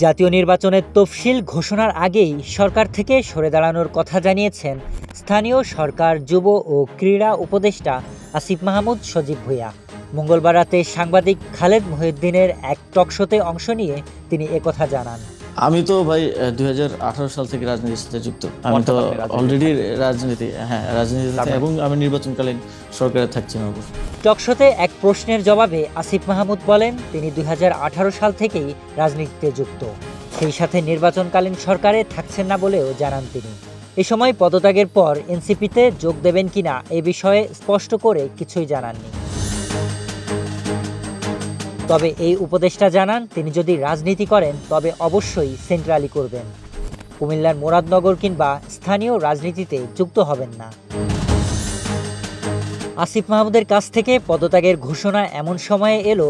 জাতীয় নির্বাচনের তফসিল ঘোষণার আগেই সরকার থেকে সরে দাঁড়ানোর কথা জানিয়েছেন স্থানীয় সরকার, যুব ও ক্রীড়া উপদেষ্টা আসিফ মাহমুদ সজীব ভূঁইয়া। মঙ্গলবার রাতে সাংবাদিক খালেদ মহিউদ্দিনের এক টকশোতে অংশ নিয়ে তিনি একথা জানান। আমি তো ভাই 2018 সাল থেকে রাজনীতির সাথে যুক্ত। আমি তো অলরেডি রাজনীতিতে এবং আমি নির্বাচনকালীন সরকারে থাকছি না। টকশোতে এক প্রশ্নের জবাবে আসিফ মাহমুদ বলেন, তিনি 2018 সাল থেকেই রাজনীতিতে যুক্ত, সেই সাথে নির্বাচনকালীন সরকারে থাকছেন না বলেও জানান তিনি। এ সময় পদত্যাগের পর এনসিপিতে যোগ দেবেন কিনা এ বিষয়ে স্পষ্ট করে কিছুই জানাননি। তবে এই উপদেষ্টা জানান, তিনি যদি রাজনীতি করেন তবে অবশ্যই সেন্ট্রালি করবেন, কুমিল্লার মুরাদনগর কিংবা স্থানীয় রাজনীতিতে যুক্ত হবেন না। আসিফ মাহমুদের কাছ থেকে পদত্যাগের ঘোষণা এমন সময়ে এলো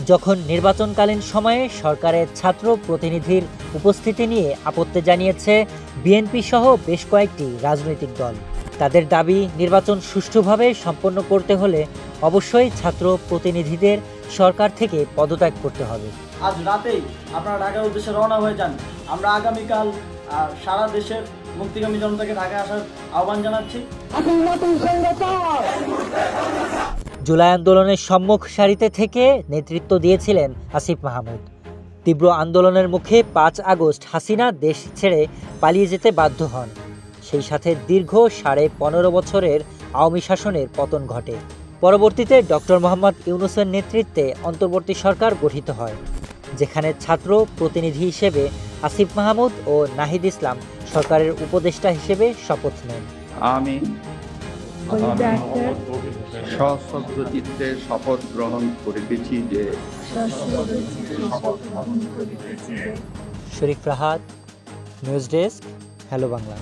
যখন নির্বাচনকালীন সময়ে সরকারের ছাত্র প্রতিনিধির উপস্থিতি নিয়ে আপত্তি জানিয়েছে বিএনপি সহ বেশ কয়েকটি রাজনৈতিক দল। তাদের দাবি, নির্বাচন সুষ্ঠুভাবে সম্পন্ন করতে হলে অবশ্যই ছাত্র প্রতিনিধিদের সরকার থেকে পদত্যাগ করতে হবে। আজ রাতেই আপনারা ঢাকার উদ্দেশ্যে রওনা হয়ে যান। আমরা আগামীকাল সারা দেশের মুক্তিকামী জনতাকে ঢাকায় আসার আহ্বান জানাচ্ছি। জুলাই আন্দোলনের সম্মুখ সারিতে থেকে নেতৃত্ব দিয়েছিলেন আসিফ মাহমুদ। তীব্র আন্দোলনের মুখে 5 আগস্ট হাসিনা দেশ ছেড়ে পালিয়ে যেতে বাধ্য হন। সেই সাথে দীর্ঘ 15.5 বছরের আওয়ামী শাসনের পতন ঘটে। পরবর্তীতে ডক্টর মোহাম্মদ ইউনূসের নেতৃত্বে অন্তর্বর্তী সরকার গঠিত হয়, যেখানে ছাত্র প্রতিনিধি হিসেবে আসিফ মাহমুদ ও নাহিদ ইসলাম সরকারের উপদেষ্টা হিসেবে শপথ নেন। আমি সশ্রদ্ধচিত্তে শপথ গ্রহণ করিতেছি যে Sharif Rahat, news desk, hello Bangla.